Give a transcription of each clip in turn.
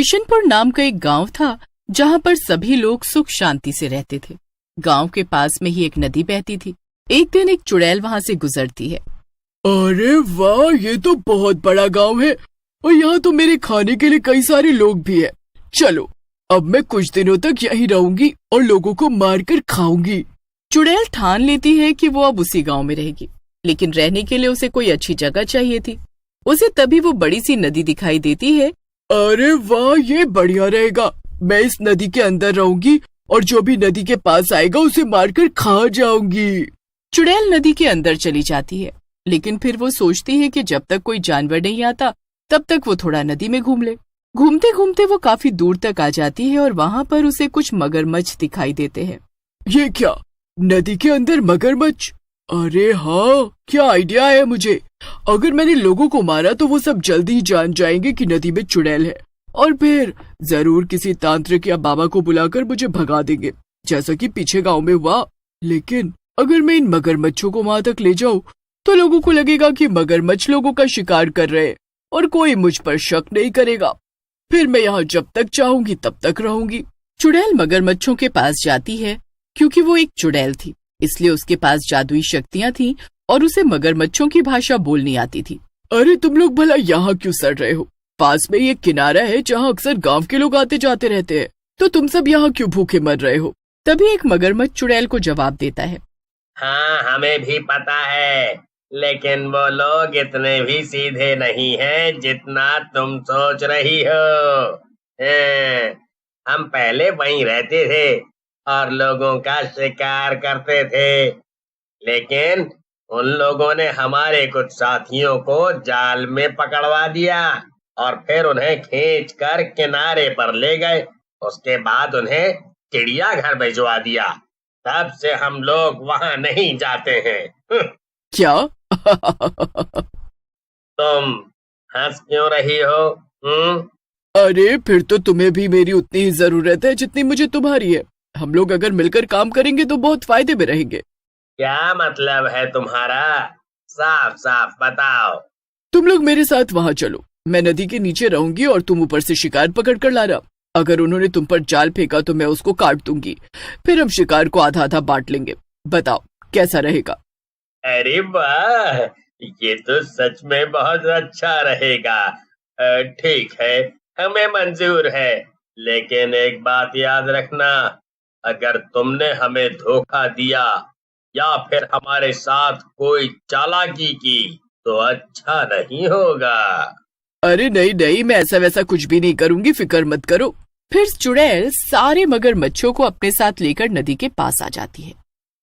किशनपुर नाम का एक गांव था जहां पर सभी लोग सुख शांति से रहते थे। गांव के पास में ही एक नदी बहती थी। एक दिन एक चुड़ैल वहां से गुजरती है। अरे वाह, ये तो बहुत बड़ा गांव है और यहाँ तो मेरे खाने के लिए कई सारे लोग भी हैं। चलो अब मैं कुछ दिनों तक यहीं रहूंगी और लोगों को मारकर खाऊंगी। चुड़ैल ठान लेती है कि वो अब उसी गांव में रहेगी, लेकिन रहने के लिए उसे कोई अच्छी जगह चाहिए थी। उसे तभी वो बड़ी सी नदी दिखाई देती है। अरे वाह, ये बढ़िया रहेगा। मैं इस नदी के अंदर रहूंगी और जो भी नदी के पास आएगा उसे मारकर खा जाऊंगी। चुड़ैल नदी के अंदर चली जाती है, लेकिन फिर वो सोचती है कि जब तक कोई जानवर नहीं आता तब तक वो थोड़ा नदी में घूम ले। घूमते घूमते वो काफी दूर तक आ जाती है और वहाँ पर उसे कुछ मगरमच्छ दिखाई देते हैं। ये क्या, नदी के अंदर मगरमच्छ? अरे हाँ, क्या आइडिया है मुझे। अगर मैंने लोगों को मारा तो वो सब जल्दी ही जान जाएंगे कि नदी में चुड़ैल है और फिर जरूर किसी तांत्रिक या बाबा को बुलाकर मुझे भगा देंगे, जैसा कि पीछे गांव में हुआ। लेकिन अगर मैं इन मगरमच्छों को वहां तक ले जाऊं तो लोगों को लगेगा कि मगरमच्छ लोगों का शिकार कर रहे हैं और कोई मुझ पर शक नहीं करेगा। फिर मैं यहाँ जब तक चाहूंगी तब तक रहूंगी। चुड़ैल मगरमच्छों के पास जाती है। क्योंकि वो एक चुड़ैल थी, इसलिए उसके पास जादुई शक्तियाँ थीं और उसे मगरमच्छों की भाषा बोलनी आती थी। अरे तुम लोग भला यहाँ क्यों सड़ रहे हो? पास में एक किनारा है जहाँ अक्सर गांव के लोग आते जाते रहते हैं, तो तुम सब यहाँ क्यों भूखे मर रहे हो? तभी एक मगरमच्छ चुड़ैल को जवाब देता है। हाँ, हमें भी पता है, लेकिन वो लोग इतने भी सीधे नहीं हैं जितना तुम सोच रही हो। हम पहले वहीं रहते थे और लोगों का शिकार करते थे, लेकिन उन लोगों ने हमारे कुछ साथियों को जाल में पकड़वा दिया और फिर उन्हें खींचकर किनारे पर ले गए। उसके बाद उन्हें चिड़ियाघर भिजवा दिया। तब से हम लोग वहां नहीं जाते हैं। क्या? तुम हंस क्यों रही हो? अरे फिर तो तुम्हें भी मेरी उतनी ही जरूरत है जितनी मुझे तुम्हारी है। हम लोग अगर मिलकर काम करेंगे तो बहुत फायदे में रहेंगे। क्या मतलब है तुम्हारा? साफ साफ बताओ। तुम लोग मेरे साथ वहाँ चलो। मैं नदी के नीचे रहूंगी और तुम ऊपर से शिकार पकड़ कर लाना। अगर उन्होंने तुम पर जाल फेंका तो मैं उसको काट दूंगी। फिर हम शिकार को आधा आधा बांट लेंगे। बताओ कैसा रहेगा? अरे वाह, ये तो सच में बहुत अच्छा रहेगा। ठीक है, हमें मंजूर है, लेकिन एक बात याद रखना, अगर तुमने हमें धोखा दिया या फिर हमारे साथ कोई चालाकी की तो अच्छा नहीं होगा। अरे नहीं नहीं, मैं ऐसा वैसा कुछ भी नहीं करूंगी, फिक्र मत करो। फिर चुड़ैल सारे मगरमच्छों को अपने साथ लेकर नदी के पास आ जाती है।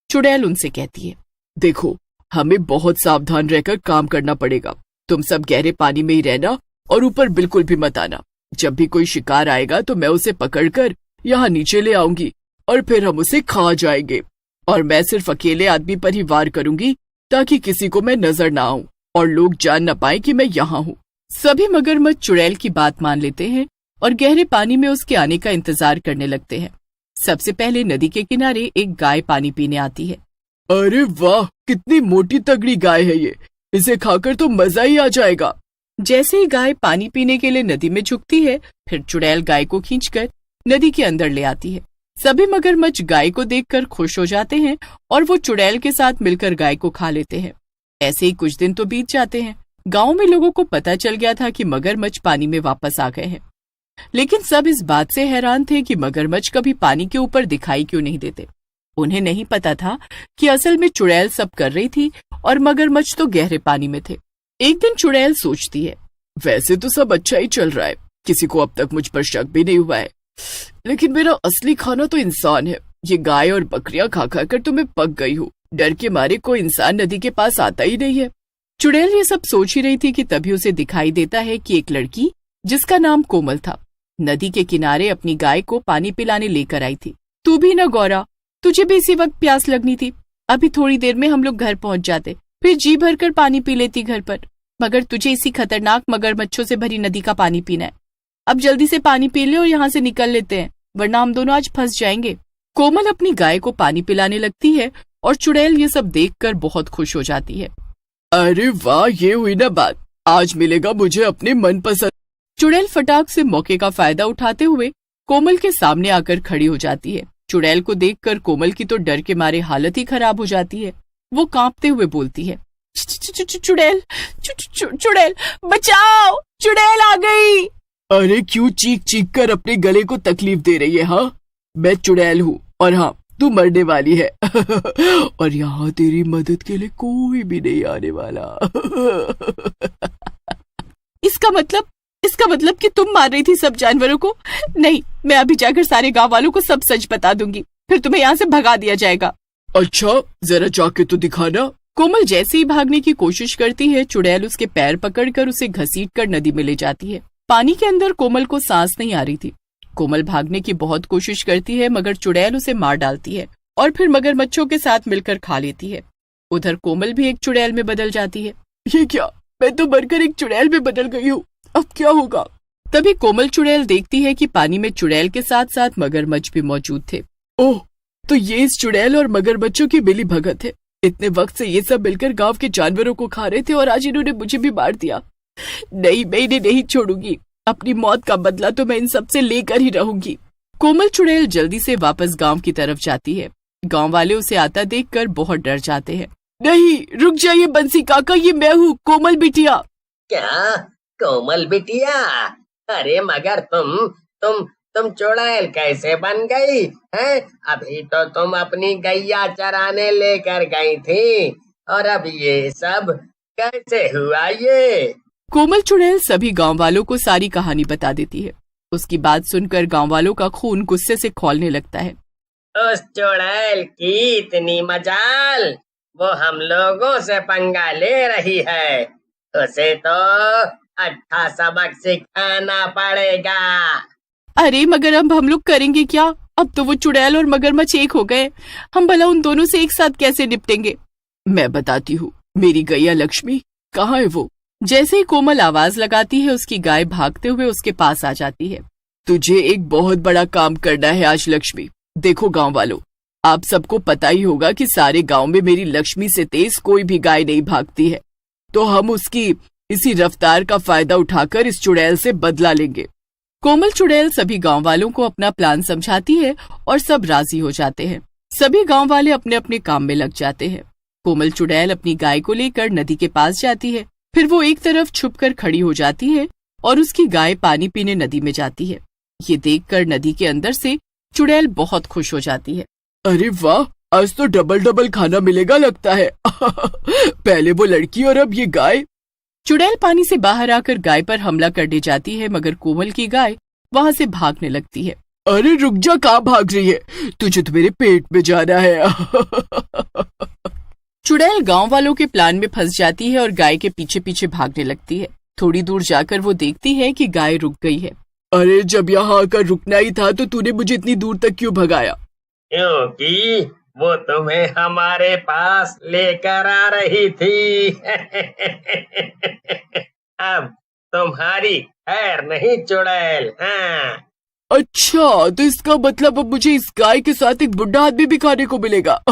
चुड़ैल उनसे कहती है, देखो हमें बहुत सावधान रहकर काम करना पड़ेगा। तुम सब गहरे पानी में ही रहना और ऊपर बिल्कुल भी मत आना। जब भी कोई शिकार आएगा तो मैं उसे पकड़कर यहाँ नीचे ले आऊंगी और फिर हम उसे खा जाएंगे। और मैं सिर्फ अकेले आदमी पर ही वार करूंगी ताकि किसी को मैं नजर ना आऊं और लोग जान न पाए कि मैं यहाँ हूँ। सभी मगरमच्छ चुड़ैल की बात मान लेते हैं और गहरे पानी में उसके आने का इंतजार करने लगते हैं। सबसे पहले नदी के किनारे एक गाय पानी पीने आती है। अरे वाह, कितनी मोटी तगड़ी गाय है ये। इसे खाकर तो मजा ही आ जाएगा। जैसे ही गाय पानी पीने के लिए नदी में झुकती है, फिर चुड़ैल गाय को खींचकर नदी के अंदर ले आती है। सभी मगरमच्छ गाय को देखकर खुश हो जाते हैं और वो चुड़ैल के साथ मिलकर गाय को खा लेते हैं। ऐसे ही कुछ दिन तो बीत जाते हैं। गांव में लोगों को पता चल गया था कि मगरमच्छ पानी में वापस आ गए हैं, लेकिन सब इस बात से हैरान थे कि मगरमच्छ कभी पानी के ऊपर दिखाई क्यों नहीं देते। उन्हें नहीं पता था कि असल में चुड़ैल सब कर रही थी और मगरमच्छ तो गहरे पानी में थे। एक दिन चुड़ैल सोचती है, वैसे तो सब अच्छा ही चल रहा है, किसी को अब तक मुझ पर शक भी नहीं हुआ है, लेकिन मेरा असली खाना तो इंसान है। ये गाय और बकरियां खा खा कर तो मैं पक गई हूँ। डर के मारे कोई इंसान नदी के पास आता ही नहीं है। चुड़ैल ये सब सोच ही रही थी कि तभी उसे दिखाई देता है कि एक लड़की जिसका नाम कोमल था नदी के किनारे अपनी गाय को पानी पिलाने लेकर आई थी। तू भी ना गौरा, तुझे भी इसी वक्त प्यास लगनी थी। अभी थोड़ी देर में हम लोग घर पहुंच जाते, फिर जी भर कर पानी पी लेती घर पर, मगर तुझे इसी खतरनाक मगरमच्छों से भरी नदी का पानी पीना है। अब जल्दी से पानी पी ले और यहाँ से निकल लेते हैं, वरना हम दोनों आज फंस जाएंगे। कोमल अपनी गाय को पानी पिलाने लगती है और चुड़ैल ये सब देखकर बहुत खुश हो जाती है। अरे वाह, ये हुई ना बात। आज मिलेगा मुझे अपने मनपसंद। चुड़ैल फटाक से मौके का फायदा उठाते हुए कोमल के सामने आकर खड़ी हो जाती है। चुड़ैल को देखकर कोमल की तो डर के मारे हालत ही खराब हो जाती है। वो कांपते हुए बोलती है, चुड़ैल, चुड़ैल बचाओ, चुड़ैल आ गई। अरे क्यों चीख चीख कर अपने गले को तकलीफ दे रही है? हाँ, मैं चुड़ैल हूँ और हाँ, तू मरने वाली है। और यहाँ तेरी मदद के लिए कोई भी नहीं आने वाला। इसका मतलब कि तुम मार रही थी सब जानवरों को? नहीं, मैं अभी जाकर सारे गांव वालों को सब सच बता दूंगी, फिर तुम्हें यहाँ से भगा दिया जाएगा। अच्छा, जरा जाके तो दिखाना। कोमल जैसे ही भागने की कोशिश करती है, चुड़ैल उसके पैर पकड़कर उसे घसीटकर नदी में ले जाती है। पानी के अंदर कोमल को सांस नहीं आ रही थी। कोमल भागने की बहुत कोशिश करती है, मगर चुड़ैल उसे मार डालती है और फिर मगरमच्छों के साथ मिलकर खा लेती है। उधर कोमल भी एक चुड़ैल में बदल जाती है। ये क्या, मैं तो मरकर एक चुड़ैल में बदल गई हूँ, अब क्या होगा? तभी कोमल चुड़ैल देखती है कि पानी में चुड़ैल के साथ साथ मगरमच्छ भी मौजूद थे। ओह, तो ये इस चुड़ैल और मगरमच्छों की मिली भगत है। इतने वक्त से ये सब मिलकर गांव के जानवरों को खा रहे थे और आज इन्होंने मुझे भी मार दिया। नहीं, मैं इन्हें नहीं छोड़ूंगी। अपनी मौत का बदला तो मैं इन सब से लेकर ही रहूंगी। कोमल चुड़ैल जल्दी से वापस गांव की तरफ जाती है। गांव वाले उसे आता देखकर बहुत डर जाते हैं। नहीं, रुक जाइए बंसी काका, ये मैं हूँ, कोमल बिटिया। क्या? कोमल बिटिया? अरे मगर तुम चुड़ैल कैसे बन गई हैं? अभी तो तुम अपनी गैया चराने लेकर गई थी और अब ये सब कैसे हुआ? ये कोमल चुड़ैल सभी गांव वालों को सारी कहानी बता देती है। उसकी बात सुनकर गांव वालों का खून गुस्से से खौलने लगता है। उस चुड़ैल की इतनी मजाल, वो हम लोगों से पंगा ले रही है। उसे तो अच्छा सबक सिखाना पड़ेगा। अरे मगर अब हम लोग करेंगे क्या? अब तो वो चुड़ैल और मगरमच्छ एक हो गए, हम भला उन दोनों से एक साथ कैसे निपटेंगे? मैं बताती हूँ, मेरी गैया लक्ष्मी कहाँ है वो? जैसे ही कोमल आवाज लगाती है, उसकी गाय भागते हुए उसके पास आ जाती है। तुझे एक बहुत बड़ा काम करना है आज लक्ष्मी। देखो गांव वालों, आप सबको पता ही होगा कि सारे गांव में मेरी लक्ष्मी से तेज कोई भी गाय नहीं भागती है, तो हम उसकी इसी रफ्तार का फायदा उठाकर इस चुड़ैल से बदला लेंगे। कोमल चुड़ैल सभी गांव वालों को अपना प्लान समझाती है और सब राजी हो जाते हैं। सभी गांव वाले अपने अपने काम में लग जाते हैं। कोमल चुड़ैल अपनी गाय को लेकर नदी के पास जाती है, फिर वो एक तरफ छुपकर खड़ी हो जाती है और उसकी गाय पानी पीने नदी में जाती है। ये देखकर नदी के अंदर से चुड़ैल बहुत खुश हो जाती है। अरे वाह, आज तो डबल डबल खाना मिलेगा लगता है। पहले वो लड़की और अब ये गाय। चुड़ैल पानी से बाहर आकर गाय पर हमला करने जाती है, मगर कोमल की गाय वहां से भागने लगती है। अरे रुक जा, कहाँ भाग रही है? तुझे तो मेरे पेट में जाना है। चुड़ैल गांव वालों के प्लान में फंस जाती है और गाय के पीछे पीछे भागने लगती है। थोड़ी दूर जाकर वो देखती है कि गाय रुक गई है। अरे जब यहाँ आकर रुकना ही था तो तूने मुझे इतनी दूर तक क्यों भगाया? क्योंकि वो तुम्हें हमारे पास लेकर आ रही थी। अब तुम्हारी खैर नहीं चुड़ैल। हाँ, अच्छा, तो इसका मतलब अब मुझे इस गाय के साथ एक बुढ़ा आदमी भी खाने को मिलेगा।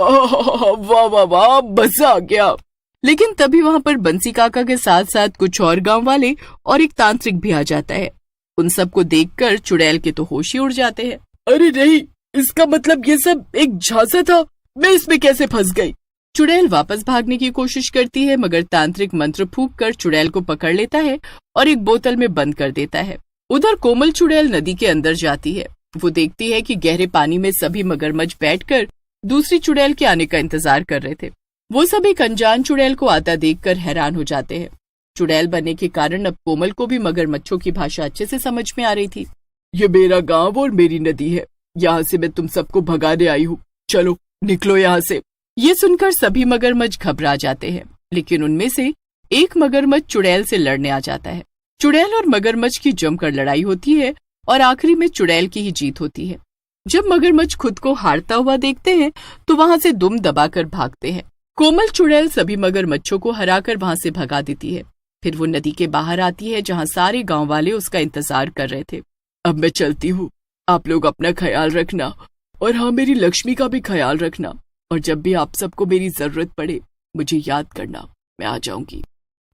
वाह वाह वाह, मजा आ गया। लेकिन तभी वहाँ पर बंसी काका के साथ साथ कुछ और गांव वाले और एक तांत्रिक भी आ जाता है। उन सबको देखकर चुड़ैल के तो होश ही उड़ जाते हैं। अरे नहीं, इसका मतलब ये सब एक झांसा था, मैं इसमें कैसे फंस गई? चुड़ैल वापस भागने की कोशिश करती है, मगर तांत्रिक मंत्र फूंक कर चुड़ैल को पकड़ लेता है और एक बोतल में बंद कर देता है। उधर कोमल चुड़ैल नदी के अंदर जाती है। वो देखती है कि गहरे पानी में सभी मगरमच्छ बैठकर दूसरी चुड़ैल के आने का इंतजार कर रहे थे। वो सभी एक अनजान चुड़ैल को आता देखकर हैरान हो जाते हैं। चुड़ैल बनने के कारण अब कोमल को भी मगरमच्छों की भाषा अच्छे से समझ में आ रही थी। ये मेरा गांव और मेरी नदी है, यहाँ से मैं तुम सबको भगाने आई हूँ, चलो निकलो यहाँ से। ये सुनकर सभी मगरमच्छ घबरा जाते हैं, लेकिन उनमें से एक मगरमच्छ चुड़ैल से लड़ने आ जाता है। चुड़ैल और मगरमच्छ की जमकर लड़ाई होती है और आखिरी में चुड़ैल की ही जीत होती है। जब मगरमच्छ खुद को हारता हुआ देखते हैं तो वहां से दुम दबाकर भागते हैं। कोमल चुड़ैल सभी मगरमच्छों को हराकर वहां से भगा देती है। फिर वो नदी के बाहर आती है जहां सारे गांव वाले उसका इंतजार कर रहे थे। अब मैं चलती हूँ, आप लोग अपना ख्याल रखना और हाँ, मेरी लक्ष्मी का भी ख्याल रखना, और जब भी आप सबको मेरी जरूरत पड़े मुझे याद करना, मैं आ जाऊंगी।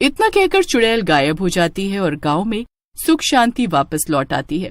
इतना कहकर चुड़ैल गायब हो जाती है और गांव में सुख शांति वापस लौट आती है।